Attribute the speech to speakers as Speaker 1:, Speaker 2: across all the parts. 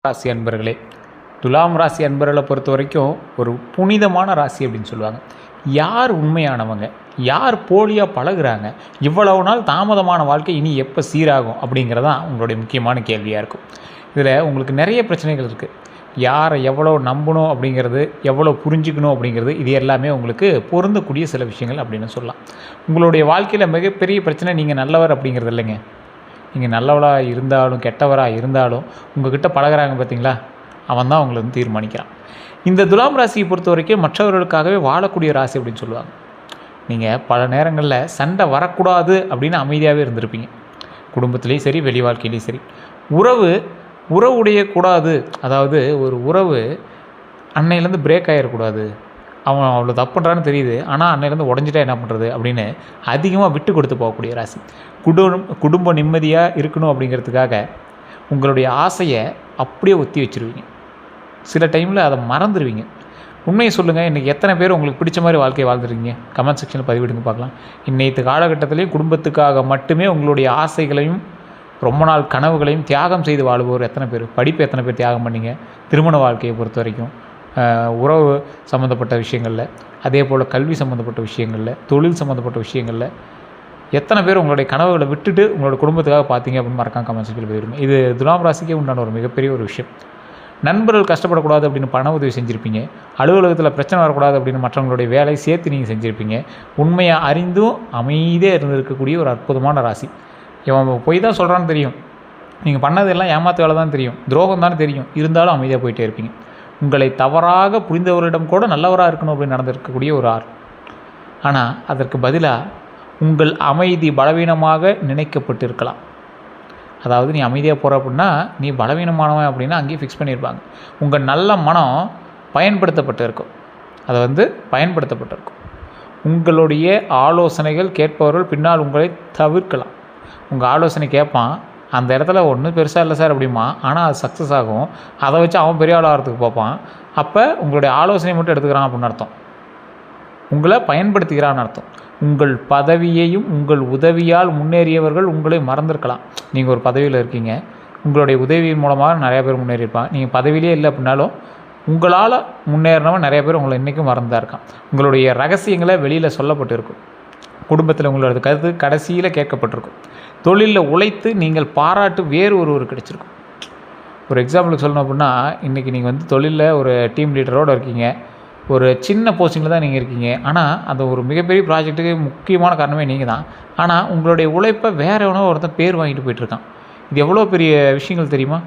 Speaker 1: ராசி அன்பர்களே, துலாம் ராசி அன்பர்களை பொறுத்த வரைக்கும் ஒரு புனிதமான ராசி அப்படின்னு சொல்லுவாங்க. யார் உண்மையானவங்க, யார் போலியாக பழகுறாங்க, இவ்வளவு நாள் தாமதமான வாழ்க்கை இனி எப்போ சீராகும் அப்படிங்கிறதான் உங்களுடைய முக்கியமான கேள்வியாக இருக்கும். இதில் உங்களுக்கு நிறைய பிரச்சனைகள் இருக்குது. யாரை எவ்வளோ நம்பணும் அப்படிங்கிறது, எவ்வளோ புரிஞ்சுக்கணும் அப்படிங்கிறது, இது எல்லாமே உங்களுக்கு பொருந்தக்கூடிய சில விஷயங்கள் அப்படின்னு சொல்லலாம். உங்களுடைய வாழ்க்கையில் மிகப்பெரிய பிரச்சனை நீங்கள் நல்லவர் அப்படிங்கிறது இல்லைங்க. நீங்கள் நல்லவளாக இருந்தாலும் கெட்டவராக இருந்தாலும் உங்கள்கிட்ட பழகிறாங்க பார்த்தீங்களா, அவன் தான் உங்களை வந்து தீர்மானிக்கிறான். இந்த துலாம் ராசியை பொறுத்த வரைக்கும் மற்றவர்களுக்காகவே வாழக்கூடிய ராசி அப்படின்னு சொல்லுவாங்க. நீங்கள் பல நேரங்களில் சண்டை வரக்கூடாது அப்படின்னு அமைதியாகவே இருந்திருப்பீங்க. குடும்பத்துலேயும் சரி, வெளி வாழ்க்கையிலையும் சரி. உறவுடைய கூடாது, அதாவது ஒரு உறவு அன்னையிலேருந்து பிரேக் ஆகிடக்கூடாது, அவன் அவ்வளோ தப்பு பண்ணுறான்னு தெரியுது, ஆனால் அன்னையிலேருந்து உடஞ்சிட்டா என்ன பண்ணுறது அப்படின்னு அதிகமாக விட்டு கொடுத்து போகக்கூடிய ராசி. குடும்ப நிம்மதியாக இருக்கணும் அப்படிங்கிறதுக்காக உங்களுடைய ஆசையை அப்படியே ஒத்தி வச்சுருவீங்க. சில டைமில் அதை மறந்துடுவீங்க. உண்மையை சொல்லுங்கள், இன்றைக்கி எத்தனை பேர் உங்களுக்கு பிடிச்ச மாதிரி வாழ்க்கையை வாழ்ந்துருக்கீங்க? கமெண்ட் செக்ஷனில் பதிவிடுங்க பார்க்கலாம். இன்றைக்கு காலகட்டத்திலையும் குடும்பத்துக்காக மட்டுமே உங்களுடைய ஆசைகளையும் ரொம்ப நாள் கனவுகளையும் தியாகம் செய்து வாழுபவர் எத்தனை பேர்? படிப்பு எத்தனை பேர் தியாகம் பண்ணிங்க? திருமண வாழ்க்கையை பொறுத்த வரைக்கும், உறவு சம்மந்தப்பட்ட விஷயங்களில், அதே போல் கல்வி சம்மந்தப்பட்ட விஷயங்களில், தொழில் சம்மந்தப்பட்ட விஷயங்களில் எத்தனை பேர் உங்களுடைய கனவுகளை விட்டுட்டு உங்களோட குடும்பத்துக்காக பார்த்தீங்க அப்படின்னு மறக்காம கமெண்ட் செக்ஷனில் போயிடுங்க. இது துலாம் ராசிக்கே உண்டான ஒரு மிகப்பெரிய ஒரு விஷயம். நண்பர்கள் கஷ்டப்படக்கூடாது அப்படின்னு பண உதவி செஞ்சுருப்பீங்க. அலுவலகத்தில் பிரச்சனை வரக்கூடாது அப்படின்னு மற்றவங்களுடைய வேலை சேர்த்து நீங்கள் செஞ்சுருப்பீங்க. உண்மையை அறிந்தும் அமைதியாக இருந்திருக்கக்கூடிய ஒரு அற்புதமான ராசி. இவன் போய் தான் சொல்கிறான்னு தெரியும், நீங்கள் பண்ணதெல்லாம் ஏமாத்து வேலை தான் தெரியும், துரோகம் தானே தெரியும், இருந்தாலும் அமைதியாக போயிட்டே இருப்பீங்க. உங்களை தவறாக புரிந்தவரிடம் கூட நல்லவராக இருக்கணும் அப்படின்னு நடந்திருக்கக்கூடிய ஒரு ஆள். ஆனால் அதற்கு பதிலாக உங்கள் அமைதி பலவீனமாக நினைக்கப்பட்டு இருக்கலாம். அதாவது நீ அமைதியாக போகிற அப்படின்னா நீ பலவீனமானவன் அப்படின்னா அங்கேயே ஃபிக்ஸ் பண்ணியிருப்பாங்க. உங்கள் நல்ல மனம் பயன்படுத்தப்பட்டு இருக்கும். அதை வந்து பயன்படுத்தப்பட்டிருக்கும். உங்களுடைய ஆலோசனைகள் கேட்பவர்கள் பின்னால் உங்களை தவிர்க்கலாம். உங்கள் ஆலோசனை கேட்பான், அந்த இடத்துல ஒன்றும் பெருசாக இல்லை சார் அப்படிமா, ஆனால் அது சக்ஸஸ் ஆகும். அதை வச்சு அவன் பெரிய ஆள் ஆகிறதுக்கு பார்ப்பான். அப்போ உங்களுடைய ஆலோசனை மட்டும் எடுத்துக்கிறான் அப்படின்னு அர்த்தம், உங்களை பயன்படுத்துகிறான்னு அர்த்தம். உங்கள் பதவியையும் உங்கள் உதவியால் முன்னேறியவர்கள் உங்களை மறந்துருக்கலாம். நீங்கள் ஒரு பதவியில் இருக்கீங்க, உங்களுடைய உதவியின் மூலமாக நிறையா பேர் முன்னேறியிருப்பாங்க. நீங்கள் பதவியிலே இல்லை அப்படின்னாலும் உங்களால் முன்னேறினவன் நிறைய பேர் உங்களை இன்றைக்கும் மறந்துதான் இருக்கான். உங்களுடைய ரகசியங்களை வெளியில் சொல்லப்பட்டிருக்கும். குடும்பத்தில் உங்களோட கருத்து கடைசியில் கேட்கப்பட்டிருக்கும். தொழிலில் உழைத்து நீங்கள் பாராட்டு வேறு ஒருவர் கிடைச்சிருக்கும். ஒரு எக்ஸாம்பிளுக்கு சொல்லணும் அப்படின்னா, இன்றைக்கி நீங்கள் வந்து தொழிலில் ஒரு டீம் லீடரோடு இருக்கீங்க, ஒரு சின்ன போஸ்டிங்கில் தான் நீங்கள் இருக்கீங்க. ஆனால் அந்த ஒரு மிகப்பெரிய ப்ராஜெக்ட்டுக்கு முக்கியமான காரணமே நீங்கள் தான். ஆனால் உங்களுடைய உழைப்பை வேறு எவனோ ஒருத்தன் பேர் வாங்கிட்டு போயிட்டுருக்கான். இது எவ்வளோ பெரிய விஷயங்கள் தெரியுமா?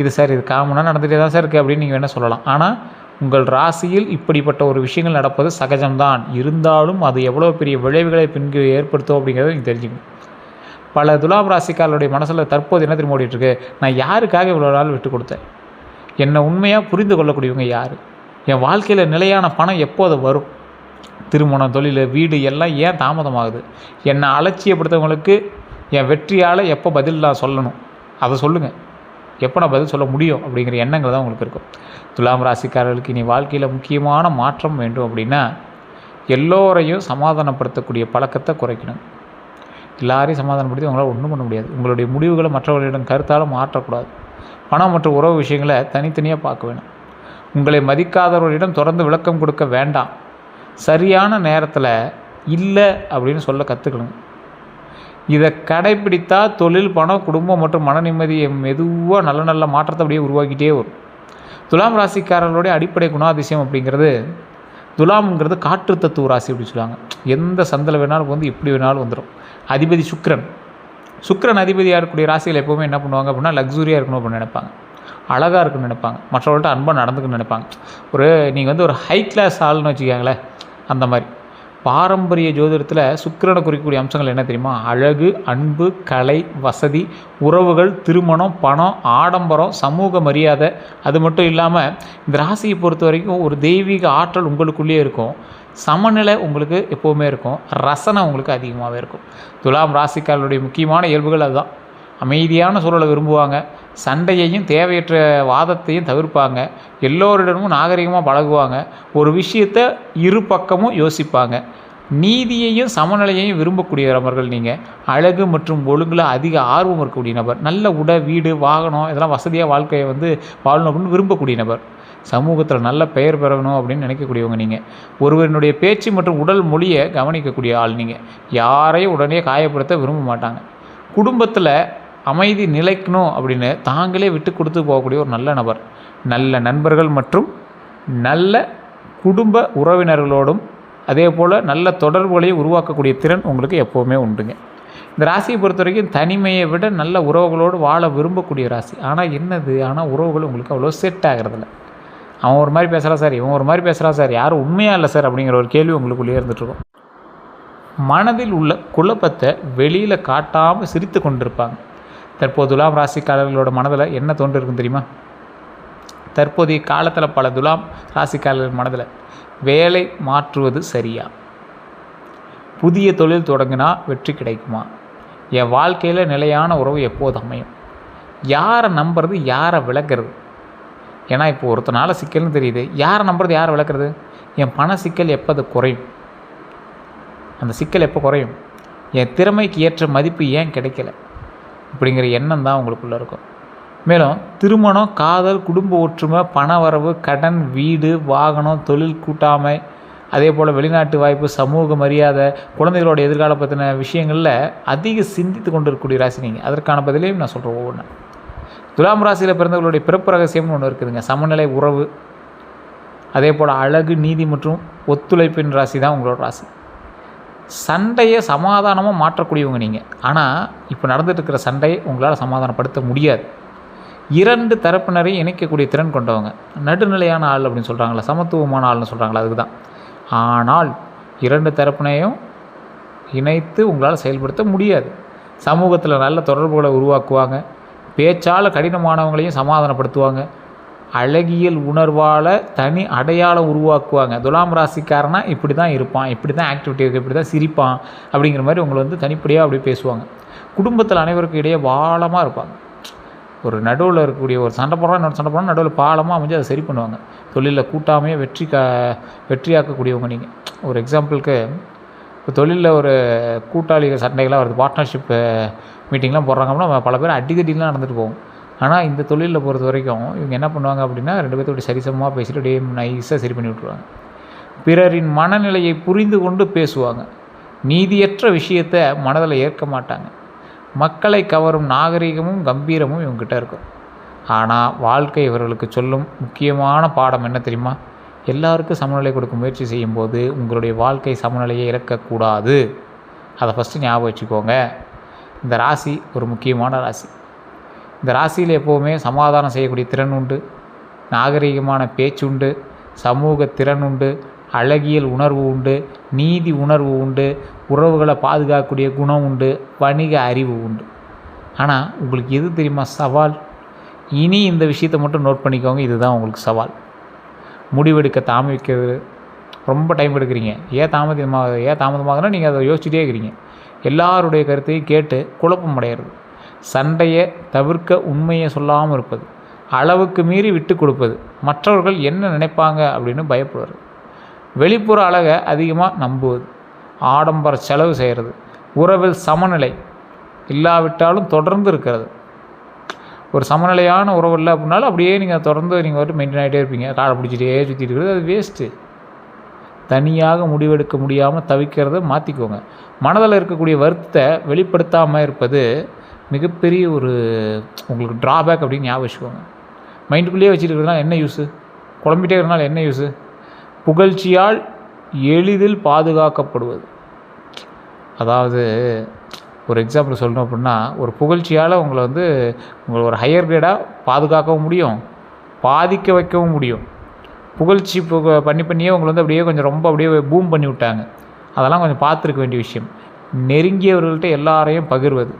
Speaker 1: இது சார், இது காமனாக நடந்துகிட்டே தான் சார் இருக்குது அப்படின்னு நீங்கள் வேணால் சொல்லலாம். ஆனால் உங்கள் ராசியில் இப்படிப்பட்ட ஒரு விஷயங்கள் நடப்பது சகஜம்தான். இருந்தாலும் அது எவ்வளோ பெரிய விளைவுகளை பின்பு ஏற்படுத்தும் அப்படிங்கிறத நீங்கள் தெரிஞ்சுக்கணும். பல துலாம் ராசிக்காரருடைய மனசில் தற்போது என்ன திரும்ப ஓடிட்டுருக்கு, நான் யாருக்காக இவ்வளோ நாள் விட்டு கொடுத்தேன்? என்னை உண்மையாக புரிந்து கொள்ளக்கூடியவங்க யார்? என் வாழ்க்கையில் நிலையான பணம் எப்போது வரும்? திருமணம், தொழில், வீடு எல்லாம் ஏன் தாமதமாகுது? என்னை அலட்சியப்படுத்தவங்களுக்கு என் வெற்றியால் எப்போ பதில் நான் சொல்லணும், அதை சொல்லுங்கள். எப்போ நான் பதில் சொல்ல முடியும் அப்படிங்கிற எண்ணங்கள் தான் உங்களுக்கு இருக்கும். துலாம் ராசிக்காரர்களுக்கு இனி வாழ்க்கையில் முக்கியமான மாற்றம் வேண்டும் அப்படின்னா, எல்லோரையும் சமாதானப்படுத்தக்கூடிய பழக்கத்தை குறைக்கணும். எல்லாரையும் சமாதானப்படுத்தி உங்களால் ஒன்றும் பண்ண முடியாது. உங்களுடைய முடிவுகளை மற்றவர்களிடம் கருத்தால் மாற்றக்கூடாது. பணம் மற்றும் உறவு விஷயங்களை தனித்தனியாக பார்க்க வேணும். உங்களை மதிக்காதவர்களிடம் தொடர்ந்து விளக்கம் கொடுக்க வேண்டாம். சரியான நேரத்தில் இல்லை அப்படின்னு சொல்ல கற்றுக்கணும். இதை கடைப்பிடித்தால் தொழில், பணம், குடும்பம் மற்றும் மன நிம்மதியை மெதுவாக நல்ல நல்ல மாற்றத்தை அப்படியே உருவாக்கிட்டே வரும். துலாம் ராசிக்காரர்களுடைய அடிப்படை குணாதிசயம் அப்படிங்கிறது, துலாம்ங்கிறது காற்று தத்துவ ராசி அப்படின்னு சொல்லுவாங்க. எந்த சந்தில் வேணாலும் வந்து எப்படி வேணாலும் வந்துடும். அதிபதி சுக்கிரன் அதிபதியாக இருக்கக்கூடிய ராசிகள் எப்போவுமே என்ன பண்ணுவாங்க அப்படின்னா, லக்ஸுரியாக இருக்கணும் அப்படின்னு நினைப்பாங்க, அழகாக இருக்குன்னு நினைப்பாங்க, மற்றவர்கள்ட்ட அன்பாக நடந்துக்குன்னு நினைப்பாங்க. நீங்கள் வந்து ஒரு ஹை கிளாஸ் ஆள்னு வச்சுக்காங்களேன், அந்த மாதிரி. பாரம்பரிய ஜோதிடத்தில் சுக்கிரனை குறிக்கக்கூடிய அம்சங்கள் என்ன தெரியுமா? அழகு, அன்பு, கலை, வசதி, உறவுகள், திருமணம், பணம், ஆடம்பரம், சமூக மரியாதை. அது மட்டும் இல்லாமல் இந்த ராசியை பொறுத்த வரைக்கும் ஒரு தெய்வீக ஆற்றல் உங்களுக்குள்ளேயே இருக்கும். சமநிலை உங்களுக்கு எப்போவுமே இருக்கும். ரசனை உங்களுக்கு அதிகமாகவே இருக்கும். துலாம் ராசிக்காரர்களுடைய முக்கியமான இயல்புகள் அதுதான். அமைதியான சூழலை விரும்புவாங்க. சண்டையையும் தேவையற்ற வாதத்தையும் தவிர்ப்பாங்க. எல்லோரிடமும் நாகரிகமாக பழகுவாங்க. ஒரு விஷயத்தை இரு பக்கமும் யோசிப்பாங்க. நீதியையும் சமநிலையையும் விரும்பக்கூடிய நபர்கள் நீங்கள். அழகு மற்றும் ஒழுங்கில் அதிக ஆர்வம் இருக்கக்கூடிய நபர். நல்ல வீடு, வாகனம் இதெல்லாம் வசதியாக வாழ்க்கையை வாழணும் அப்படின்னு விரும்பக்கூடிய நபர். சமூகத்தில் நல்ல பெயர் பெறணும் அப்படின்னு நினைக்கக்கூடியவங்க நீங்கள். ஒருவரினுடைய பேச்சு மற்றும் உடல் மொழியை கவனிக்கக்கூடிய ஆள் நீங்கள். யாரையும் உடனே காயப்படுத்த விரும்ப மாட்டாங்க. குடும்பத்தில் அமைதி நிலைக்கணும் அப்படின்னு தாங்களே விட்டு கொடுத்து போகக்கூடிய ஒரு நல்ல நபர். நல்ல நண்பர்கள் மற்றும் நல்ல குடும்ப உறவினர்களோடும் அதே போல் நல்ல தொடர்புகளை உருவாக்கக்கூடிய திறன் உங்களுக்கு எப்போவுமே உண்டுங்க. இந்த ராசியை பொறுத்த வரைக்கும் தனிமையை விட நல்ல உறவுகளோடு வாழ விரும்பக்கூடிய ராசி. ஆனால் உறவுகள் உங்களுக்கு அவ்வளோ செட் ஆகிறதில்ல. அவன் ஒரு மாதிரி பேசுகிறான் சார், இவன் ஒரு மாதிரி பேசுகிறான் சார், யாரும் உண்மையாக இல்லை சார் அப்படிங்கிற ஒரு கேள்வி உங்களுக்குள்ளேயே இருந்துகிட்ருக்கும். மனதில் உள்ள குழப்பத்தை வெளியில் காட்டாமல் சிரித்து கொண்டிருப்பாங்க. தற்போது துலாம் ராசிக்காரர்களோட மனதில் என்ன தோன்று இருக்குன்னு தெரியுமா? தற்போதைய காலத்தில் பல துலாம் ராசிக்காரர்கள் மனதில் வேலை மாற்றுவது சரியா, புதிய தொழில் தொடங்கினா வெற்றி கிடைக்குமா, என் வாழ்க்கையில் நிலையான உறவு எப்போது அமையும், யாரை நம்புறது யாரை விளக்குறது. ஏன்னா இப்போ ஒருத்தனால சிக்கல்னு தெரியுது, யாரை நம்புறது யாரை விளக்குறது. என் பண சிக்கல் எப்போ அது குறையும், அந்த சிக்கல் எப்போ குறையும், என் திறமைக்கு ஏற்ற மதிப்பு ஏன் கிடைக்கல, இப்படிங்கிற எண்ணம் தான் உங்களுக்குள்ளே இருக்கும். மேலும் திருமணம், காதல், குடும்ப ஒற்றுமை, பண வரவு, கடன், வீடு, வாகனம், தொழில் கூட்டாமை, அதே போல் வெளிநாட்டு வாய்ப்பு, சமூக மரியாதை, குழந்தைகளோட எதிர்காலம் பற்றின விஷயங்களில் அதிக சிந்தித்து கொண்டு இருக்கக்கூடிய ராசி நீங்கள். அதற்கான பதிலையும் நான் சொல்கிறேன் ஒவ்வொன்று. துலாம் ராசியில் பிறந்தவர்களுடைய பிறப்பு ரகசியம்னு ஒன்று இருக்குதுங்க. சமநிலை உறவு, அதே போல் அழகு, நீதி மற்றும் ஒத்துழைப்பின் ராசி தான் உங்களோட ராசி. சண்டையை சமாதானமாக மாற்றக்கூடியவங்க நீங்கள். ஆனால் இப்போ நடந்துட்டு இருக்கிற சண்டையை உங்களால் சமாதானப்படுத்த முடியாது. இரண்டு தரப்பினரையும் இணைக்கக்கூடிய திறன் கொண்டவங்க. நடுநிலையான ஆள் அப்படின்னு சொல்கிறாங்களா, சமத்துவமான ஆள்னு சொல்கிறாங்களா, அதுக்கு தான். ஆனால் இரண்டு தரப்பினையும் இணைத்து உங்களால் செயல்படுத்த முடியாது. சமூகத்தில் நல்ல தொடர்புகளை உருவாக்குவாங்க. பேச்சால் கடினமானவங்களையும் சமாதானப்படுத்துவாங்க. அழகியல் உணர்வால் தனி அடையாளம் உருவாக்குவாங்க. துலாம் ராசிக்காரனா இப்படி தான் இருப்பான், இப்படி தான் ஆக்டிவிட்டி இருக்குது, இப்படி தான் சிரிப்பான் அப்படிங்கிற மாதிரி உங்களை தனிப்படியாக அப்படி பேசுவாங்க. குடும்பத்தில் அனைவருக்கும் இடையே வாழமாக இருப்பாங்க. ஒரு நடுவில் இருக்கக்கூடிய ஒரு சண்டை போடுறோம், இன்னொரு சண்டை போடுறோம், நடுவில் பாலமாக அமைஞ்சு அதை சரி பண்ணுவாங்க. தொழிலில் கூட்டாமையே வெற்றியாக்கக்கூடியவங்க நீங்கள். ஒரு எக்ஸாம்பிளுக்கு இப்போ தொழிலில் ஒரு கூட்டாளிகள் சண்டைகளாக வருது, பார்ட்னர்ஷிப் மீட்டிங்லாம் போடுறாங்க அப்படின்னா பல பேர் அடிக்கடிலாம் நடந்துட்டு போகும். ஆனால் இந்த தொழிலில் பொறுத்த வரைக்கும் இவங்க என்ன பண்ணுவாங்க அப்படின்னா, ரெண்டு பேர்த்தோட சரிசமமாக பேசிட்டு அப்படியே நைஸாக சரி பண்ணி விட்ருவாங்க. பிறரின் மனநிலையை புரிந்து கொண்டு பேசுவாங்க. நீதியற்ற விஷயத்தை மனதில் ஏற்க மாட்டாங்க. மக்களை கவரும் நாகரிகமும் கம்பீரமும் இவங்ககிட்ட இருக்கும். ஆனால் வாழ்க்கை இவர்களுக்கு சொல்லும் முக்கியமான பாடம் என்ன தெரியுமா? எல்லாருக்கும் சமநிலை கொடுக்க முயற்சி செய்யும்போது உங்களுடைய வாழ்க்கை சமநிலையை இழக்கக்கூடாது. அதை ஃபஸ்ட்டு ஞாபகம் வச்சுக்கோங்க. இந்த ராசி ஒரு முக்கியமான ராசி. இந்த ராசியில் எப்போவுமே சமாதானம் செய்யக்கூடிய திறன் உண்டு, நாகரிகமான பேச்சு உண்டு, சமூக திறன் உண்டு, அழகியல் உணர்வு உண்டு, நீதி உணர்வு உண்டு, உறவுகளை பாதுகாக்கக்கூடிய குணம் உண்டு, வணிக அறிவு உண்டு. ஆனால் உங்களுக்கு எது தெரியுமா சவால்? இனி இந்த விஷயத்தை மட்டும் நோட் பண்ணிக்கோங்க, இதுதான் உங்களுக்கு சவால். முடிவெடுக்க தாமதிக்கிறது, ரொம்ப டைம் எடுக்கிறீங்க. ஏன் தாமதமாகனா நீங்கள் அதை யோசிச்சுட்டே இருக்கிறீங்க. எல்லாருடைய கருத்தையும் கேட்டு குழப்பம் அடைகிறது, சண்டையை தவிர்க்க உண்மையை சொல்லாமல் இருப்பது, அளவுக்கு மீறி விட்டு கொடுப்பது, மற்றவர்கள் என்ன நினைப்பாங்க அப்படின்னு பயப்படுறது, வெளிப்புற அழகை அதிகமாக நம்புவது, ஆடம்பர செலவு செய்கிறது, உறவில் சமநிலை இல்லாவிட்டாலும் தொடர்ந்து இருக்கிறது. ஒரு சமநிலையான உறவு இல்லை அப்படின்னாலும் அப்படியே நீங்கள் தொடர்ந்து மெயின்டைன் ஆகிட்டே இருப்பீங்க, காலை பிடிச்சிட்டே சுற்றிட்டு இருக்கிறது, அது வேஸ்ட்டு. தனியாக முடிவெடுக்க முடியாமல் தவிக்கிறத மாற்றிக்கோங்க. மனதில் இருக்கக்கூடிய வருத்தத்தை வெளிப்படுத்தாமல் இருப்பது மிகப்பெரிய ஒரு உங்களுக்கு ட்ராபேக் அப்படின்னு ஞாபகம் வச்சுக்கோங்க. மைண்டுக்குள்ளேயே வச்சுட்டு இருக்கிறதுனால என்ன யூஸு? குழம்பிட்டே இருக்கிறதுனால என்ன யூஸு? புகழ்ச்சியால் எளிதில் பாதுகாக்கப்படுவது. அதாவது ஒரு எக்ஸாம்பிள் சொல்லணும் அப்படின்னா, ஒரு புகழ்ச்சியால் உங்களை உங்களை ஒரு ஹையர் கிரேடாக பாதுகாக்கவும் முடியும், பாதிக்க வைக்கவும் முடியும். புகழ்ச்சி பண்ணியே உங்களை அப்படியே கொஞ்சம் ரொம்ப அப்படியே பூம் பண்ணி விட்டாங்க. அதெல்லாம் கொஞ்சம் பார்த்துருக்க வேண்டிய விஷயம். நெருங்கியவர்கள்ட்ட எல்லாரையும் பகிர்வது,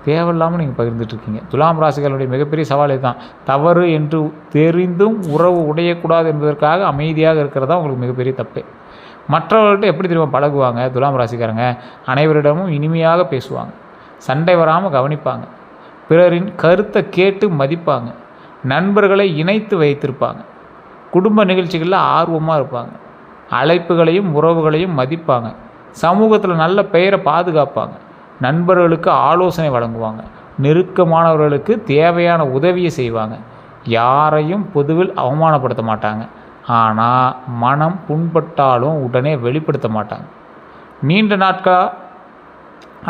Speaker 1: தேவையில்லாமல் நீங்கள் பகிர்ந்துட்டுருக்கீங்க. துலாம் ராசிகளுடைய மிகப்பெரிய சவால் தான். தவறு என்று தெரிந்தும் உறவு உடையக்கூடாது என்பதற்காக அமைதியாக இருக்கிறதா உங்களுக்கு மிகப்பெரிய தப்பு. மற்றவர்கள்ட்ட எப்படி தெரியுமா பழகுவாங்க துலாம் ராசிக்காரங்க? அனைவரிடமும் இனிமையாக பேசுவாங்க, சண்டை வராமல் கவனிப்பாங்க, பிறரின் கருத்தை கேட்டு மதிப்பாங்க, நண்பர்களை இணைத்து வைத்திருப்பாங்க, குடும்ப நிகழ்ச்சிகளில் ஆர்வமாக இருப்பாங்க, அழைப்புகளையும் உறவுகளையும் மதிப்பாங்க. சமூகத்தில் நல்ல பெயரை பாதுகாப்பாங்க. நண்பர்களுக்கு ஆலோசனை வழங்குவாங்க. நெருக்கமானவர்களுக்கு தேவையான உதவியை செய்வாங்க. யாரையும் பொதுவில் அவமானப்படுத்த மாட்டாங்க. ஆனால் மனம் புண்பட்டாலும் உடனே வெளிப்படுத்த மாட்டாங்க. நீண்ட நாட்களாக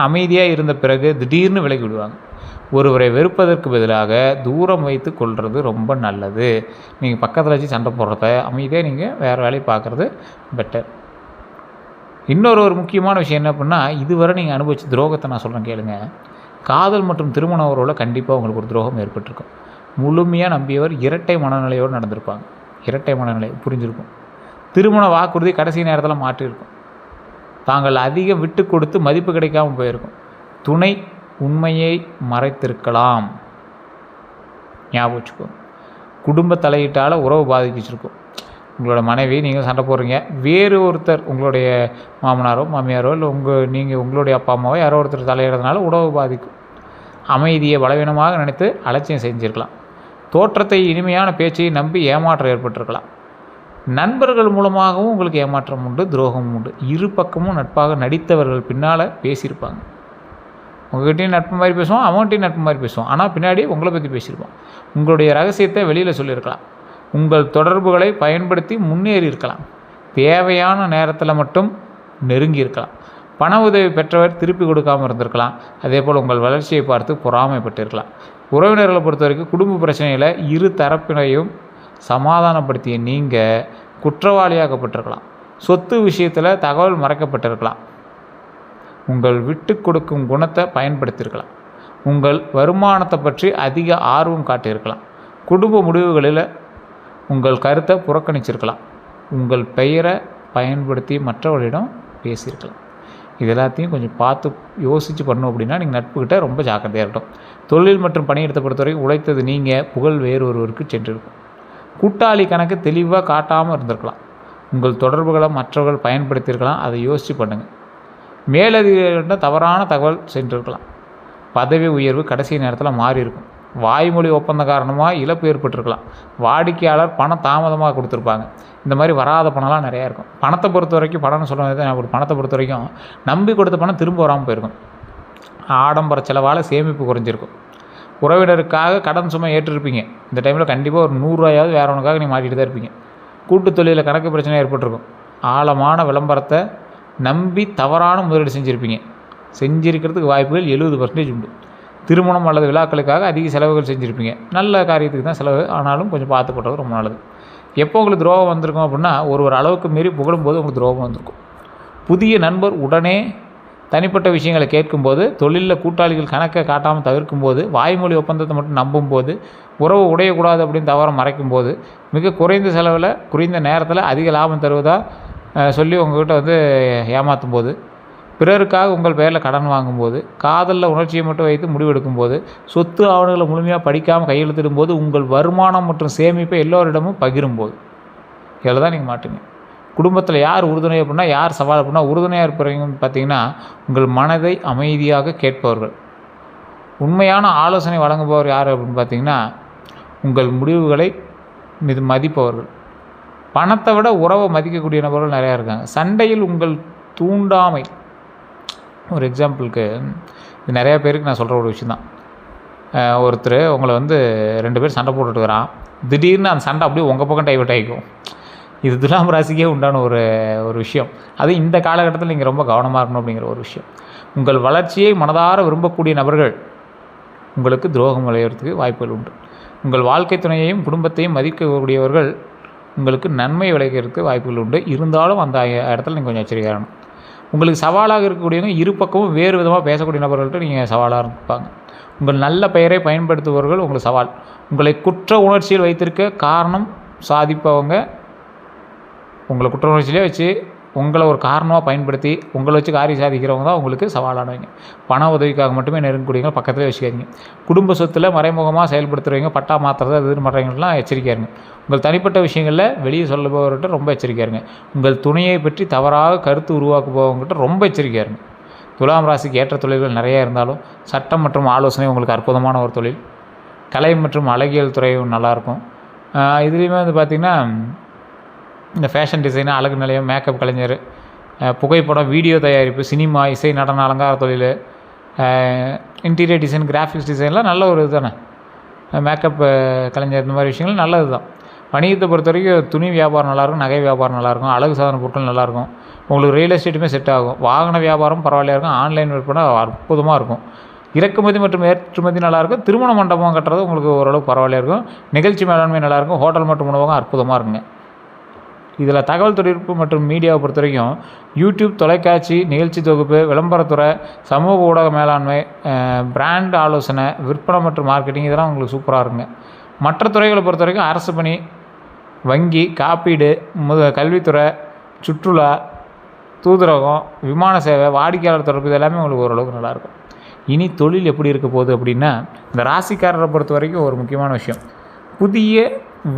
Speaker 1: அமைதியாக இருந்த பிறகு திடீர்னு விலகி விடுவாங்க. ஒருவரை வெறுப்பதற்கு பதிலாக தூரம் வைத்து கொள்வது ரொம்ப நல்லது. நீங்கள் பக்கத்தில் வச்சு சண்டை போடுறத அமைதியாக நீங்கள் வேறு வேலையை பார்க்குறது பெட்டர். ஒரு முக்கியமான விஷயம் என்ன அப்படின்னா, இதுவரை நீங்கள் அனுபவித்த துரோகத்தை நான் சொல்கிறேன் கேளுங்க. காதல் மற்றும் திருமண உறவில் கண்டிப்பாக உங்களுக்கு ஒரு துரோகம் ஏற்பட்டிருக்கும். முழுமையாக நம்பியவர் இரட்டை மனநிலையோடு நடந்திருப்பாங்க. இரட்டை மனநிலை புரிஞ்சிருக்கும். திருமண வாக்குறுதி கடைசி நேரத்தில் மாற்றியிருக்கும். தாங்கள் அதிகம் விட்டு கொடுத்து மதிப்பு கிடைக்காமல் போயிருக்கும். துணை உண்மையை மறைத்திருக்கலாம். ஞாபகம் வச்சுக்கோங்க. குடும்ப தலையீட்டால் உறவு பாதிச்சிருக்கும். உங்களோட மனைவி நீங்கள் சண்டை போடுறீங்க, வேறு ஒருத்தர் உங்களுடைய மாமனாரோ மாமியாரோ இல்லை நீங்கள் உங்களுடைய அப்பா அம்மாவோ யாரோ ஒருத்தர் தலையிடுறதுனால உறவு பாதிக்கும். அமைதியை பலவீனமாக நினைத்து அலட்சியம் செஞ்சுருக்கலாம். தோற்றத்தை இனிமையான பேச்சை நம்பி ஏமாற்றம் ஏற்பட்டிருக்கலாம். நண்பர்கள் மூலமாகவும் உங்களுக்கு ஏமாற்றம் உண்டு, துரோகமும் உண்டு. இரு பக்கமும் நட்பாக நடித்தவர்கள் பின்னால் பேசியிருப்பாங்க. உங்கள்கிட்டையும் நட்பு மாதிரி பேசுவோம், அவங்ககிட்டையும் நட்பு மாதிரி பேசுவோம். ஆனால் பின்னாடி உங்களை பற்றி பேசியிருப்போம். உங்களுடைய ரகசியத்தை வெளியில் சொல்லியிருக்கலாம். உங்கள் தொடர்புகளை பயன்படுத்தி முன்னேறி இருக்கலாம். தேவையான நேரத்தில் மட்டும் நெருங்கி இருக்கலாம். பண உதவி பெற்றவர் திருப்பி கொடுக்காமல் இருந்திருக்கலாம். அதே போல் உங்கள் வளர்ச்சியை பார்த்து பொறாமைப்பட்டிருக்கலாம். உறவினர்களை பொறுத்த வரைக்கும் குடும்ப பிரச்சனையில் இரு தரப்பினையும் சமாதானப்படுத்திய நீங்கள் குற்றவாளியாக்கப்பட்டிருக்கலாம். சொத்து விஷயத்தில் தகவல் மறைக்கப்பட்டிருக்கலாம். உங்கள் விட்டு கொடுக்கும் குணத்தை பயன்படுத்தியிருக்கலாம். உங்கள் வருமானத்தை பற்றி அதிக ஆர்வம் காட்டியிருக்கலாம். குடும்ப முடிவுகளில் உங்கள் கருத்தை புறக்கணிச்சிருக்கலாம். உங்கள் பெயரை பயன்படுத்தி மற்றவர்களிடம் பேசியிருக்கலாம். இது எல்லாத்தையும் கொஞ்சம் பார்த்து யோசித்து பண்ணணும் அப்படின்னா நீங்கள் நட்புக்கிட்ட ரொம்ப ஜாக்கிரதையாக இருக்கட்டும். தொழில் மற்றும் பணியிடத்தை பொறுத்தவரைக்கும் உழைத்தது நீங்கள், புகழ் வேறு ஒருவருக்கு சென்றிருக்கும். கூட்டாளி கணக்கு தெளிவாக காட்டாமல் இருந்திருக்கலாம். உங்கள் தொடர்புகளை மற்றவர்கள் பயன்படுத்தியிருக்கலாம். அதை யோசித்து பண்ணுங்கள். மேலதிகாரிகிட்ட தவறான தகவல் சென்றிருக்கலாம். பதவி உயர்வு கடைசி நேரத்தில் மாறி இருக்கும். வாய்மொழி ஒப்பந்தம் காரணமாக இழப்பு ஏற்பட்டிருக்கலாம். வாடிக்கையாளர் பணம் தாமதமாக கொடுத்துருப்பாங்க. இந்த மாதிரி வராத பணம்லாம் நிறையா இருக்கும். பணத்தை பொறுத்த வரைக்கும் பணம்னு சொல்லுவது ஒரு பணத்தை பொறுத்த வரைக்கும் நம்பி கொடுத்த பணம் திரும்ப வராமல் போயிருக்கும். ஆடம்பர செலவால் சேமிப்பு குறைஞ்சிருக்கும். உறவினருக்காக கடன் சுமை ஏற்றிருப்பீங்க. இந்த டைமில் கண்டிப்பாக ஒரு 100 ரூபாயாவது வேற ஒன்றுக்காக நீங்கள் மாட்டிகிட்டு தான் இருப்பீங்க. கூட்டு தொழிலில் கணக்கு பிரச்சனை ஏற்பட்டிருக்கும். ஆழமான விளம்பரத்தை நம்பி தவறான முதலீடு செஞ்சுருக்கிறதுக்கு வாய்ப்புகள் 70% உண்டு. திருமணம் அல்லது விழாக்களுக்காக அதிக செலவுகள் செஞ்சுருப்பீங்க. நல்ல காரியத்துக்கு தான் செலவு, ஆனாலும் கொஞ்சம் பார்த்து போடுறது ரொம்ப நல்லது. எப்போ உங்களுக்கு துரோகம் வந்திருக்கும் அப்படின்னா, ஒரு அளவுக்கு மீறி புகழும்போது உங்களுக்கு துரோகம் வந்திருக்கும். புதிய நண்பர் உடனே தனிப்பட்ட விஷயங்களை கேட்கும்போது, தொழிலில் கூட்டாளிகள் கணக்கை காட்டாமல் தவிர்க்கும்போது, வாய்மொழி ஒப்பந்தத்தை மட்டும் நம்பும்போது, உறவு உடையக்கூடாது அப்படின்னு தவற மறைக்கும்போது, மிக குறைந்த செலவில் குறைந்த நேரத்தில் அதிக லாபம் தருவதாக சொல்லி உங்கள்கிட்ட ஏமாற்றும் போது, பிறருக்காக உங்கள் பெயரில் கடன் வாங்கும்போது, காதலில் உணர்ச்சியை மட்டும் வைத்து முடிவெடுக்கும்போது, சொத்து ஆவணங்களை முழுமையாக படிக்காமல் கையெழுத்திடும்போது, உங்கள் வருமானம் மற்றும் சேமிப்பை எல்லோரிடமும் பகிரும்போது, இதில் தான் நீங்கள் மாட்டுங்க. குடும்பத்தில் யார் உறுதுணை அப்படின்னா, யார் சவால் அப்படின்னா, உறுதுணையாக இருப்பவங்கன்னு பார்த்தீங்கன்னா உங்கள் மனதை அமைதியாக கேட்பவர்கள். உண்மையான ஆலோசனை வழங்குபவர் யார் அப்படின்னு பார்த்தீங்கன்னா, உங்கள் முடிவுகளை மதிப்பவர்கள். பணத்தை விட உறவை மதிக்கக்கூடிய நபர்கள் நிறையா இருக்காங்க. சண்டையில் உங்கள் தூண்டாமை. ஒரு எக்ஸாம்பிளுக்கு இது நிறையா பேருக்கு நான் சொல்கிற ஒரு விஷயந்தான். ஒருத்தர் உங்களை 2 பேர் சண்டை போட்டுட்டுக்கிறான். திடீர்னு அந்த சண்டை அப்படியே உங்கள் பக்கம் டைவர்ட் ஆகிக்கும். இது துலாம் ராசிக்கே உண்டான ஒரு விஷயம். அது இந்த காலகட்டத்தில் நீங்கள் ரொம்ப கவனமாக இருக்கணும் அப்படிங்கிற ஒரு விஷயம். உங்கள் வளர்ச்சியை மனதார விரும்பக்கூடிய நபர்கள் உங்களுக்கு துரோகம் விளையிறதுக்கு வாய்ப்புகள் உண்டு. உங்கள் வாழ்க்கை துணையையும் குடும்பத்தையும் மதிக்கக்கூடியவர்கள் உங்களுக்கு நன்மை விளைக்கிறதுக்கு வாய்ப்புகள் உண்டு. இருந்தாலும் அந்த இடத்துல நீங்கள் கொஞ்சம் எச்சரிக்கையாக இருக்கணும். உங்களுக்கு சவாலாக இருக்கக்கூடியவங்க இரு பக்கமும் வேறு விதமாக பேசக்கூடிய நபர்கள்ட்ட நீங்கள் சவாலாக இருப்பாங்க. உங்கள் நல்ல பெயரை பயன்படுத்துபவர்கள் உங்களுக்கு சவால். உங்களை குற்ற உணர்ச்சியில் வைத்திருக்க காரணம் சாதிப்பவங்க உங்களை குற்ற உணர்ச்சியிலே வச்சு உங்களை ஒரு காரணமாக பயன்படுத்தி உங்களை வச்சு காரியம் சாதிக்கிறவங்க தான் உங்களுக்கு சவாலானவங்க. பண உதவிக்காக மட்டுமே நெருங்கக்கூடியவங்க பக்கத்தில் வச்சுக்காதீங்க. குடும்ப சொத்தில் மறைமுகமாக செயல்படுத்துகிறவங்க, பட்டா மாற்றுறது அது பண்ணுறவங்கலாம் எச்சரிக்கையாக இருங்க. உங்கள் தனிப்பட்ட விஷயங்களில் வெளியே சொல்லுபவர்கிட்ட ரொம்ப எச்சரிக்கையாக இருங்க. உங்கள் துணையை பற்றி தவறாக கருத்து உருவாக்குபவங்ககிட்ட ரொம்ப எச்சரிக்கையாக இருங்க. துலாம் ராசிக்கு ஏற்ற தொழில்கள் நிறையா இருந்தாலும் சட்டம் மற்றும் ஆலோசனை உங்களுக்கு அற்புதமான ஒரு தொழில். கலை மற்றும் அழகியல் துறை நல்லாயிருக்கும். இதுலேயுமே பார்த்திங்கன்னா இந்த ஃபேஷன் டிசைனர், அழகு நிலையம், மேக்கப் கலைஞர், புகைப்படம், வீடியோ தயாரிப்பு, சினிமா, இசை, நடன, அலங்கார தொழில், இன்டீரியர் டிசைன், கிராஃபிக்ஸ் டிசைன்லாம் நல்ல ஒரு இது தானே. மேக்கப் கலைஞர் இந்த மாதிரி விஷயங்கள் நல்லது தான். வணிகத்தை பொறுத்த வரைக்கும் துணி வியாபாரம் நல்லாயிருக்கும், நகை வியாபாரம் நல்லாயிருக்கும், அழகு சாதன பொருட்கள் நல்லாயிருக்கும். உங்களுக்கு ரியல் எஸ்டேட்டுமே செட் ஆகும். வாகன வியாபாரம் பரவாயில்லையா இருக்கும். ஆன்லைன் விற்பனை அற்புதமாக இருக்கும். இறக்குமதி மற்றும் ஏற்றுமதி நல்லாயிருக்கும். திருமண மண்டபம் கட்டுறது உங்களுக்கு ஓரளவுக்கு பரவாயில்லையா இருக்கும். நிகழ்ச்சி மேலாண்மை நல்லாயிருக்கும். ஹோட்டல் மற்றும் உணவகம் அற்புதமாக இருக்குங்க. இதில் தகவல் தொழில்நுட்பம் மற்றும் மீடியாவை பொறுத்த வரைக்கும் யூடியூப், தொலைக்காட்சி, நிகழ்ச்சி தொகுப்பு, விளம்பரத்துறை, சமூக ஊடக மேலாண்மை, பிராண்ட் ஆலோசனை, விற்பனை மற்றும் மார்க்கெட்டிங் இதெல்லாம் உங்களுக்கு சூப்பராக இருக்குங்க. மற்ற துறைகளை பொறுத்த வரைக்கும் அரசு பணி, வங்கி, காப்பீடு, கல்வித்துறை, சுற்றுலா, தூதரகம், விமான சேவை, வாடிக்கையாளர் தொடர்பு இது எல்லாமே உங்களுக்கு ஓரளவுக்கு நல்லாயிருக்கும். இனி தொழில் எப்படி இருக்க போகுது அப்படின்னா, இந்த ராசிக்காரரை பொறுத்த வரைக்கும் ஒரு முக்கியமான விஷயம், புதிய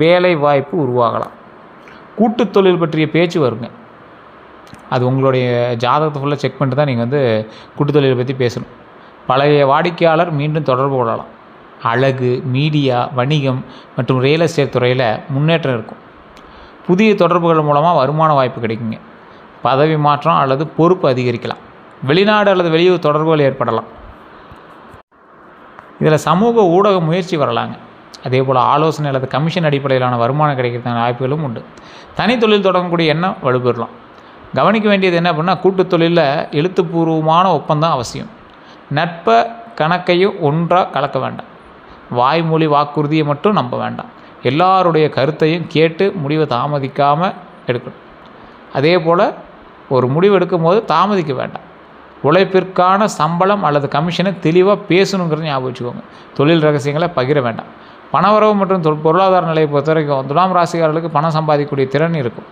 Speaker 1: வேலை வாய்ப்பு உருவாகலாம். கூட்டு தொழில் பற்றிய பேச்சு வருங்க. அது உங்களுடைய ஜாதகத்தை ஃபுல்லாக செக் பண்ணிட்டு தான் நீங்கள் கூட்டு தொழிலை பற்றி பேசணும். பழைய வாடிக்கையாளர் மீண்டும் தொடர்பு கொள்ளலாம். அழகு, மீடியா, வணிகம் மற்றும் ரியல் எஸ்டேட் துறையில் முன்னேற்றம் இருக்கும். புதிய தொடர்புகள் மூலமாக வருமான வாய்ப்பு கிடைக்குங்க. பதவி மாற்றம் அல்லது பொறுப்பு அதிகரிக்கலாம். வெளிநாடு அல்லது வெளியூர் தொடர்புகள் ஏற்படலாம். இதில் சமூக ஊடக முயற்சி வரலாங்க. அதே போல் ஆலோசனை அல்லது கமிஷன் அடிப்படையிலான வருமானம் கிடைக்கிறதுக்கான வாய்ப்புகளும் உண்டு. தனி தொழில் தொடங்கக்கூடிய எண்ணம் வலுப்பெறலாம். கவனிக்க வேண்டியது என்ன அப்படின்னா, கூட்டுத் தொழிலில் எழுத்துப்பூர்வமான ஒப்பந்தம் அவசியம். நட்பை கணக்கையும் ஒன்றாக கலக்க வேண்டாம். வாய்மொழி வாக்குறுதியை மட்டும் நம்ப வேண்டாம். எல்லாருடைய கருத்தையும் கேட்டு முடிவை தாமதிக்காமல் எடுக்கணும். அதே போல் ஒரு முடிவு எடுக்கும் போது தாமதிக்க வேண்டாம். உழைப்பிற்கான சம்பளம் அல்லது கமிஷனை தெளிவாக பேசணுங்கிறது ஞாபகம் வச்சுக்கோங்க. தொழில் ரகசியங்களை பகிர வேண்டாம். பணவரவு மற்றும் பொருளாதார நிலையை பொறுத்த வரைக்கும் துலாம் ராசிக்காரர்களுக்கு பணம் சம்பாதிக்கக்கூடிய திறன் இருக்கும்.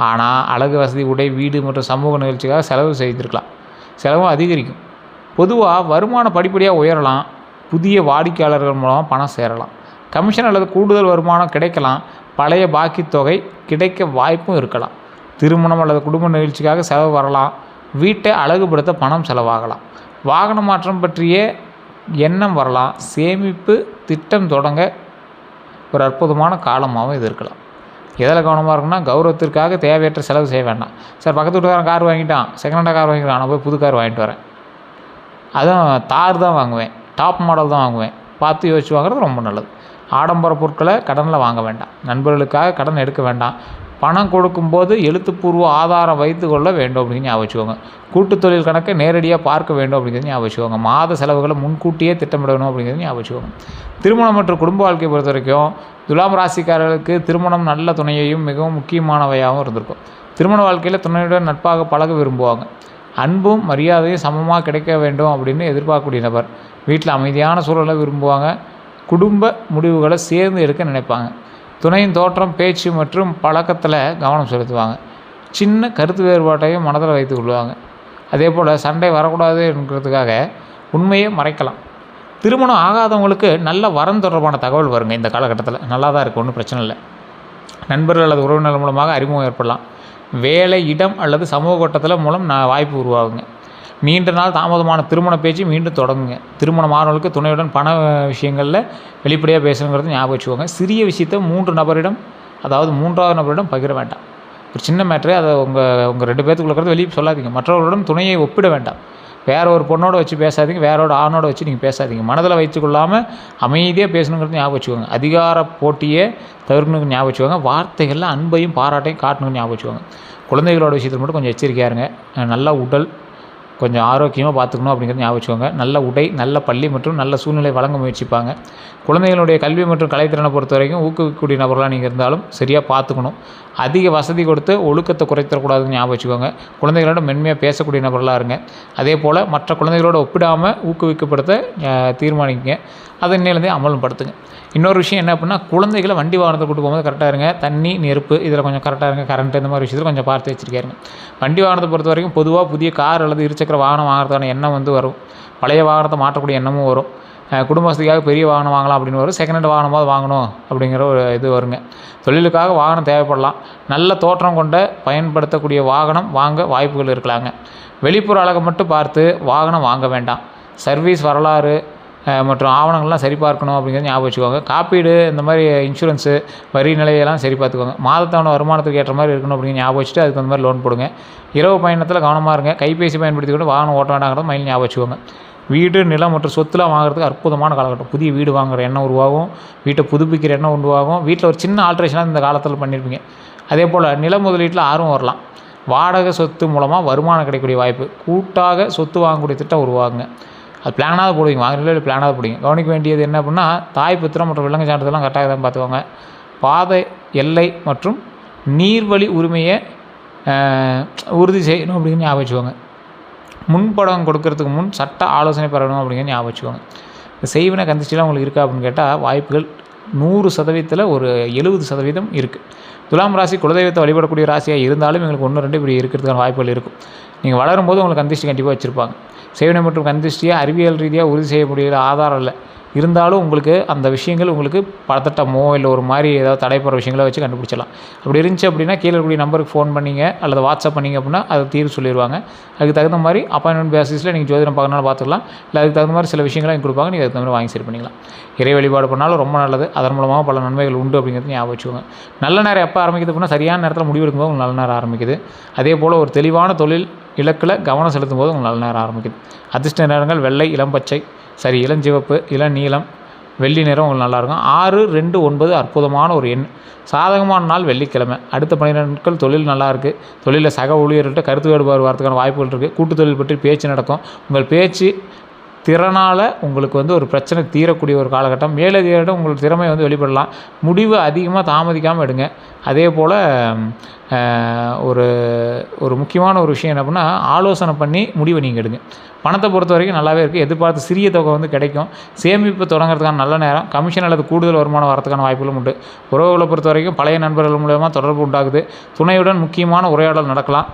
Speaker 1: ஆனால் அழகு, வசதி, உடை, வீடு மற்றும் சமூக நிகழ்ச்சிக்காக செலவு செய்திருக்கலாம். செலவும் அதிகரிக்கும். பொதுவாக வருமானம் படிப்படியாக உயரலாம். புதிய வாடிக்கையாளர்கள் மூலமாக பணம் சேரலாம். கமிஷன் அல்லது கூடுதல் வருமானம் கிடைக்கலாம். பழைய பாக்கி தொகை கிடைக்க வாய்ப்பும் இருக்கலாம். திருமணம் அல்லது குடும்ப நிகழ்ச்சிக்காக செலவு வரலாம். வீட்டை அழகுபடுத்த பணம் செலவாகலாம். வாகன மாற்றம் பற்றிய எண்ணம் வரலாம். சேமிப்பு திட்டம் தொடங்க ஒரு அற்புதமான காலமாகவும் இது இருக்கலாம். எதில் கவனமாக இருக்குன்னா, கௌரவத்திற்காக தேவையற்ற செலவு செய்ய வேண்டாம். சார், பக்கத்து வீட்டுக்காரன் கார் வாங்கிட்டான், செகண்ட் ஹேண்டாக கார் வாங்கிக்கலாம், நான் போய் புது கார் வாங்கிட்டு வரேன், அதுவும் தார் தான் வாங்குவேன், டாப் மாடல் தான் வாங்குவேன், பார்த்து யோசிச்சு வாங்குறது ரொம்ப நல்லது. ஆடம்பர பொருட்களை கடனில் வாங்க வேண்டாம். நண்பர்களுக்காக கடன் எடுக்க வேண்டாம். பணம் கொடுக்கும்போது எழுத்துப்பூர்வ ஆதாரம் வைத்து கொள்ள வேண்டும் அப்படின்னு ஞாபகம் வச்சுக்கோங்க. கூட்டுத் தொழில் கணக்கை நேரடியாக பார்க்க வேண்டும் அப்படிங்கிறது ஞாபகம் வச்சுக்கோங்க. மாத செலவுகளை முன்கூட்டியே திட்டமிடணும் அப்படிங்கிறது ஞாபகம் வச்சுக்கோங்க. திருமணம் மற்றும் குடும்ப வாழ்க்கையை பொறுத்த வரைக்கும் துலாம் ராசிக்காரர்களுக்கு திருமணம் நல்ல துணையையும் மிகவும் முக்கியமானவையாகவும் இருந்திருக்கும். திருமண வாழ்க்கையில் துணையுடன் நட்பாக பழக விரும்புவாங்க. அன்பும் மரியாதையும் சமமாக கிடைக்க வேண்டும் அப்படின்னு எதிர்பார்க்கக்கூடிய நபர். வீட்டில் அமைதியான சூழலை விரும்புவாங்க. குடும்ப முடிவுகளை சேர்ந்து எடுக்க நினைப்பாங்க. துணையின் தோற்றம், பேச்சு மற்றும் பழக்கத்தில் கவனம் செலுத்துவாங்க. சின்ன கருத்து வேறுபாட்டையும் மனதில் வைத்து கொள்வாங்க. அதே போல் சண்டை வரக்கூடாது என்கிறதுக்காக உண்மையை மறைக்கலாம். திருமணம் ஆகாதவங்களுக்கு நல்ல வரன் தொடர்பான தகவல் வருங்க. இந்த காலகட்டத்தில் நல்லா தான் இருக்குது, ஒன்றும் பிரச்சனை இல்லை. நண்பர்கள் அல்லது உறவினர்கள் மூலமாக அறிமுகம் ஏற்படலாம். வேலை, இடம் அல்லது சமூக கட்டத்தில் மூலம் வாய்ப்பு உருவாகுங்க. நீண்ட நாள் தாமதமான திருமண பேச்சு மீண்டும் தொடங்குங்க. திருமணம் ஆனவர்களுக்கு துணையுடன் பண விஷயங்களில் வெளிப்படையாக பேசணுங்கிறது ஞாபகம் வச்சுக்கோங்க. சிறிய விஷயத்தை மூன்றாவது நபரிடம் பகிர வேண்டாம். ஒரு சின்ன மேட்ரு, அதை உங்கள் 2 பேர்த்துக்குள்ள வெளியே சொல்லாதீங்க. மற்றவர்களிடம் துணையை ஒப்பிட வேண்டாம். வேற ஒரு பொண்ணோட வச்சு பேசாதீங்க, வேற ஒரு ஆணோட வச்சு நீங்கள் பேசாதீங்க. மனதில் வைத்துக்கொள்ளாமல் அமைதியாக பேசணுங்கிறது ஞாபகம் வச்சுக்கோங்க. அதிகார போட்டியை தவிர்க்கணுங்க ஞாபகம் வச்சுக்கோங்க. வார்த்தைகளில் அன்பையும் பாராட்டையும் காட்டணுங்க ஞாபகம் வச்சுக்கோங்க. குழந்தைகளோட விஷயத்தில் மட்டும் கொஞ்சம் எச்சரிக்கையாக இருங்க. நல்ல உடல் கொஞ்சம் ஆரோக்கியமாக பார்த்துக்கணும் அப்படிங்கிறது ஞாபகம் வச்சுக்கோங்க. நல்ல உடை, நல்ல பள்ளி மற்றும் நல்ல சூழ்நிலை வழங்க முயற்சிப்பாங்க. குழந்தைகளுடைய கல்வி மற்றும் கலைத்திறனை பொறுத்த வரைக்கும் ஊக்குவிக்கக்கூடிய நபர்களாக நீங்கள் இருந்தாலும் சரியாக பார்த்துக்கணும். அதிக வசதி கொடுத்து ஒழுக்கத்தை குறைத்தரக்கூடாதுன்னு ஞாபகம் வச்சுக்கோங்க. குழந்தைகளோட மென்மையாக பேசக்கூடிய நபர்களாக இருங்க. அதே போல் மற்ற குழந்தைகளோட ஒப்பிடாமல் ஊக்குவிக்கப்படுத்த தீர்மானிங்க. அதை இன்னிலேருந்தே அமல்படுத்துங்க. இன்னொரு விஷயம் என்ன அப்படின்னா, குழந்தைகளை வண்டி வாகனத்தை கூட்டு போகும்போது கரெக்டாக இருங்க. தண்ணி, நெருப்பு இதில் கொஞ்சம் கரெக்டாக இருங்க. கரண்ட்டு இந்த மாதிரி விஷயத்தில் கொஞ்சம் பார்த்து வச்சுருக்காருங்க. வண்டி வாகனத்தை பொறுத்த வரைக்கும் பொதுவாக புதிய கார் அல்லது இருசக்கர வாகனம் வாங்குறதுக்கான எண்ணம் வரும். பழைய வாகனத்தை மாற்றக்கூடிய எண்ணமும் வரும். குடும்ப வசதிக்காக பெரிய வாகனம் வாங்கலாம் அப்படின்னு வரும். செகண்ட் ஹேண்ட் வாகனமாவது வாங்கணும் அப்படிங்கிற ஒரு இது வருங்க. தொழிலுக்காக வாகனம் தேவைப்படலாம். நல்ல தோற்றம் கொண்ட பயன்படுத்தக்கூடிய வாகனம் வாங்க வாய்ப்புகள் இருக்கலாங்க. வெளிப்புற அழகை மட்டும் பார்த்து வாகனம் வாங்க வேண்டாம். சர்வீஸ் வரலாறு, மற்றும் ஆவணங்கள்லாம் சரி பார்க்கணும் அப்படிங்கிறத ஞாபகம் வச்சுக்கோங்க. காப்பீடு இந்த மாதிரி இன்சூரன்ஸு வரி நிலையெல்லாம் சரி பார்த்துக்கோங்க. மாதத்தான வருமானத்துக்கு ஏற்ற மாதிரி இருக்கணும் அப்படிங்கிற ஞாபகம் வச்சுட்டு அதுக்கு அந்த மாதிரி லோன் போடுங்க. இரவு பயணத்தில் கவனமாக இருங்க. கைபேசி பயன்படுத்தி கொண்டு வாகனம் ஓட்ட வேண்டாங்கிறத மைண்ட் ஞாபகம் வச்சுக்கோங்க. வீடு நிலம் மற்றும் சொத்துலாம் வாங்குறதுக்கு அற்புதமான காலகட்டம். புதிய வீடு வாங்குகிற எண்ணம் உருவாகும், வீட்டை புதுப்பிக்கிற எண்ணம் உருவாகும். வீட்டில் ஒரு சின்ன ஆல்ட்ரேஷனாக இந்த காலத்தில் பண்ணியிருப்பீங்க. அதே போல் நில முதலீட்டில் ஆர்வம் வரலாம். வாடகை சொத்து மூலமாக வருமானம் கிடைக்கக்கூடிய வாய்ப்பு. கூட்டாக சொத்து வாங்கக்கூடிய திட்டம் உருவாகுங்க. அது பிளானாக போடுவீங்க, வாங்குறதுல பிளானாக போடுவீங்க. கவனிக்க வேண்டியது என்ன அப்படின்னா, தாய் பத்திரம் மற்றும் விலங்கு சான்றிதழ்லாம் கரெக்டாக தான் பார்த்துக்கோங்க. பாதை எல்லை மற்றும் நீர்வழி உரிமையை உறுதி செய்யணும் அப்படின்னு ஞாபகம் வச்சுக்கோங்க. முன்படம் கொடுக்கறதுக்கு முன் சட்ட ஆலோசனை பெறணும் அப்படிங்கிற ஞாபகம் வச்சுக்கோங்க. இந்த செய்வினை கந்திஷ்டிலாம் உங்களுக்கு இருக்கா அப்படின்னு கேட்டால் வாய்ப்புகள் 100% ஒரு 70% இருக்குது. துலாம் ராசி குலதெய்வத்தை வழிபடக்கூடிய ராசியாக இருந்தாலும் எங்களுக்கு 1-2 இப்படி இருக்கிறதுக்கான வாய்ப்புகள் இருக்கும். நீங்கள் வளரும்போது உங்களுக்கு கந்திஷ்டி கண்டிப்பாக வச்சுருப்பாங்க. செய்வினை மற்றும் கந்திஷ்டியை அறிவியல் ரீதியாக உறுதி செய்யக்கூடிய ஆதாரம் இல்லை. இருந்தாலும் உங்களுக்கு அந்த விஷயங்கள் உங்களுக்கு பதட்டமோ இல்லை ஒரு மாதிரி ஏதாவது தடைப்படுற விஷயங்களை வச்சு கண்டுபிடிச்சிடலாம். அப்படி இருந்துச்சு அப்படின்னா கீழே இருக்கக்கூடிய நம்பருக்கு ஃபோன் பண்ணிங்க அல்லது வாட்ஸ்அப் பண்ணிங்க அப்படின்னா அதை தீர்வு சொல்லிடுவாங்க. அதுக்கு தகுந்த மாதிரி அப்பாயின்மெண்ட் பேசிஸில் நீங்கள் ஜோதிடம் பார்க்கறனால பார்த்துக்கலாம். இல்லை அதுக்கு தகுந்த மாதிரி சில விஷயங்களையும் கொடுப்பாங்க. நீங்கள் அதுக்கு தகுந்த மாதிரி வாங்கி சரி பண்ணிக்கலாம். இறை வழிபாடு பண்ணாலும் ரொம்ப நல்லது. அதன் மூலமாக பல நன்மைகள் உண்டு அப்படிங்கிறது ஞாபகம் வச்சுக்கோங்க. நல்ல நேரம் எப்போ ஆரம்பிக்குது அப்படின்னா சரியான நேரத்தில் முடிவெடுக்கும்போது உங்களுக்கு நல்ல நேரம் ஆரம்பிக்குது. அதே போல் ஒரு தெளிவான தொழில் இலக்கில் கவனம் செலுத்தும் போது உங்களுக்கு நல்ல நேரம் ஆரம்பிக்குது. அதிர்ஷ்ட நேரங்கள் வெள்ளை, இளம் பச்சை, இளஞ்சிவப்பு, இளநீலம், வெள்ளி நிறம் உங்களுக்கு நல்லாயிருக்கும். 6, 2, 9 அற்புதமான ஒரு எண். சாதகமான நாள் வெள்ளிக்கிழமை. அடுத்த 12 நாட்கள் தொழில் நல்லாயிருக்கு. தொழிலில் சக ஊழியர்கள்ட்ட கருத்து வேறுபாடு வரதுக்கான வாய்ப்புகள் இருக்குது. கூட்டு தொழில் பற்றி பேச்சு நடக்கும். உங்கள் பேச்சு திறனால் உங்களுக்கு ஒரு பிரச்சனை தீரக்கூடிய ஒரு காலகட்டம். மேலதிகாரிடம் உங்கள் திறமை வெளிப்படலாம். முடிவு அதிகமாக தாமதிக்காமல் எடுங்க. அதே போல் ஒரு முக்கியமான ஒரு விஷயம் என்ன அப்படின்னா, ஆலோசனை பண்ணி முடிவை நீங்கள் எடுங்க. பணத்தை பொறுத்த வரைக்கும் நல்லாவே இருக்குது. எதிர்பார்த்து சிறிய தொகை கிடைக்கும். சேமிப்பு தொடங்குறதுக்கான நல்ல நேரம். கமிஷன் அல்லது கூடுதல் வருமானம் வரதுக்கான வாய்ப்புகளும் உண்டு. உறவுகளை பொறுத்த வரைக்கும் பழைய நண்பர்கள் மூலமாக தொடர்பு உண்டாகுது. துணையுடன் முக்கியமான உரையாடல் நடக்கலாம்.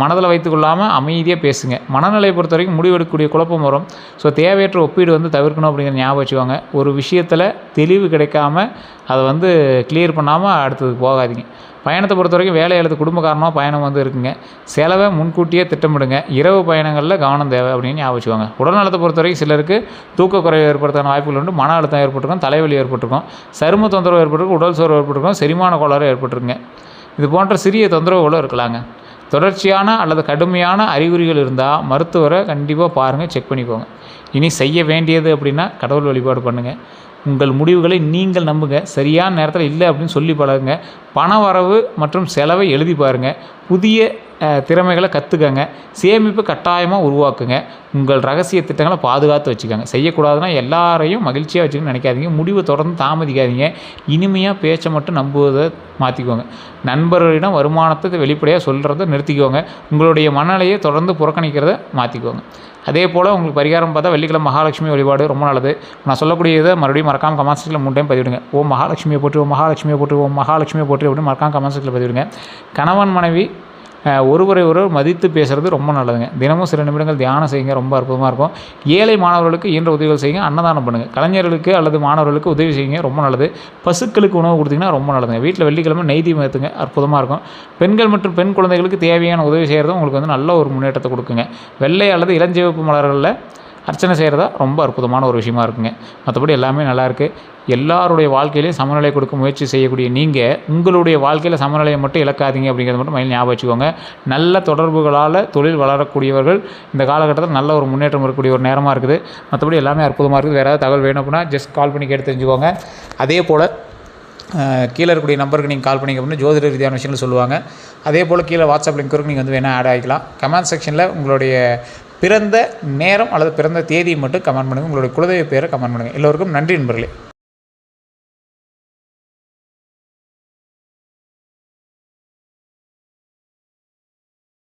Speaker 1: மனதில் வைத்துக்கொள்ளாமல் அமைதியாக பேசுங்க. மனநிலையை பொறுத்த வரைக்கும் முடிவெடுக்கக்கூடிய குழப்பம் வரும். ஸோ தேவையற்ற ஒப்பீடு தவிர்க்கணும் அப்படிங்கிற ஞாபகம் வச்சுக்கோங்க. ஒரு விஷயத்தில் தெளிவு கிடைக்காம அதை கிளியர் பண்ணாமல் அடுத்ததுக்கு போகாதீங்க. பயணத்தை பொறுத்த வரைக்கும் வேலை அல்லது குடும்ப காரணமாக பயணம் இருக்குங்க. செலவை முன்கூட்டியே திட்டமிடுங்க. இரவு பயணங்களில் கவனம் தேவை அப்படின்னு ஞாபகம் வச்சுக்கோங்க. உடல்நலத்தை பொறுத்த வரைக்கும் சிலருக்கு தூக்கக்குறைவு ஏற்படுறதுக்கான வாய்ப்புகள் உண்டு. மன அழுத்தம் ஏற்பட்டிருக்கும், தலைவலி ஏற்பட்டிருக்கும், சரும தொந்தரவு ஏற்பட்டிருக்கும், உடல் சோர்வு ஏற்பட்டிருக்கும், செரிமான கோளாறு ஏற்பட்டிருக்குங்க. இது போன்ற சிறிய தொந்தரவுகளும் இருக்கலாங்க. தொடர்ச்சியான அல்லது கடுமையான அறிகுறிகள் இருந்தால் மருத்துவரை கண்டிப்பாக பாருங்கள், செக் பண்ணிக்கோங்க. இனி செய்ய வேண்டியது அப்படின்னா கடவுள் வழிபாடு பண்ணுங்கள். உங்கள் முடிவுகளை நீங்கள் நம்புங்க. சரியான நேரத்தில் இல்லை அப்படின்னு சொல்லி பழகுங்க. பண வரவு மற்றும் செலவை எழுதி பாருங்கள். புதிய திறமைகளை கற்றுக்கங்க. சேமிப்பு கட்டாயமாக உருவாக்குங்க. உங்கள் ரகசிய திட்டங்களை பாதுகாத்து வச்சுக்கோங்க. செய்யக்கூடாதுன்னா எல்லாரையும் மகிழ்ச்சியாக வச்சுக்கணும்னு நினைக்காதீங்க. முடிவை தொடர்ந்து தாமதிக்காதீங்க. இனிமையாக பேச்சை மட்டும் நம்புவதை மாற்றிக்கோங்க. நண்பர்களிடம் வருமானத்தை வெளிப்படையாக சொல்கிறத நிறுத்திக்கோங்க. உங்களுடைய மனநிலையை தொடர்ந்து புறக்கணிக்கிறத மாற்றிக்கோங்க. அதே போல் உங்களுக்கு பரிகாரம் பார்த்தா வெள்ளிக்கிழமை மகாலட்சுமி வழிபாடு ரொம்ப நல்லது. நான் சொல்லக்கூடியதை மறுபடியும் மறக்காமல் கமெண்ட் செக்ஷனில் 3 டைம் பதிவிடுங்க. ஓம் மகாலட்சுமியை போற்றி, ஓம் மகாலட்சுமியை போற்றி, ஓம் மகாலட்சுமியை போற்றி அப்படின்னு மறக்காமல் கமெண்ட் செக்ஷனில் பதிவிடுங்க. கணவன் மனைவி ஒருவரை மதித்து பேசுகிறது ரொம்ப நல்லதுங்க. தினமும் சில நிமிடங்கள் தியானம் செய்யுங்க, ரொம்ப அற்புதமாக இருக்கும். ஏழை மாணவர்களுக்கு இயன்ற உதவிகள் செய்யுங்க. அன்னதானம் பண்ணுங்கள். கலைஞர்களுக்கு அல்லது மாணவர்களுக்கு உதவி செய்யுங்க, ரொம்ப நல்லது. பசுக்களுக்கு உணவு கொடுத்தீங்கன்னா ரொம்ப நல்லதுங்க. வீட்டில் வெள்ளிக்கிழமை நெய் தீபம் ஏற்றுங்க, அற்புதமாக இருக்கும். பெண்கள் மற்றும் பெண் குழந்தைகளுக்கு தேவையான உதவி செய்கிறதும் உங்களுக்கு நல்ல ஒரு முன்னேற்றத்தை கொடுக்குங்க. வெள்ளை அல்லது இளஞ்சிவப்பு மலர்களில் அர்ச்சனை செய்கிறதா ரொம்ப அற்புதமான ஒரு விஷயமா இருக்குங்க. மற்றபடி எல்லாமே நல்லாயிருக்கு. எல்லாருடைய வாழ்க்கையிலையும் சமநிலை கொடுக்க முயற்சி செய்யக்கூடிய நீங்கள் உங்களுடைய வாழ்க்கையில் சமநிலையை மட்டும் இழக்காதீங்க அப்படிங்கிறத மட்டும் மைண்ட் ஞாபகம் வச்சுக்கோங்க. நல்ல தொடர்புகளால் தொழில் வளரக்கூடியவர்கள் இந்த காலகட்டத்தில் நல்ல ஒரு முன்னேற்றம் இருக்கக்கூடிய ஒரு நேரமாக இருக்குது. மற்றபடி எல்லாமே அற்புதமாக இருக்குது. வேறு ஏதாவது தகவல் வேணும் அப்படின்னா ஜஸ்ட் கால் பண்ணி கேட்டு தெரிஞ்சுக்கோங்க. அதே போல் கீழே இருக்கக்கூடிய நம்பருக்கு நீங்கள் கால் பண்ணிங்க அப்படின்னா ஜோதிட ரீதியான விஷயங்கள் சொல்லுவாங்க. அதே போல் கீழே வாட்ஸ்அப் லிங்க் இருக்குது, நீங்கள் வேணால் ஆட் ஆகிக்கலாம். கமெண்ட் செக்ஷனில் உங்களுடைய பிறந்த நேரம் அல்லது பிறந்த தேதியை மட்டும் கமெண்ட் பண்ணுங்கள். உங்களுடைய குலதெய்வ பேரை கமெண்ட் பண்ணுங்கள். எல்லோருக்கும் நன்றி நண்பர்களே.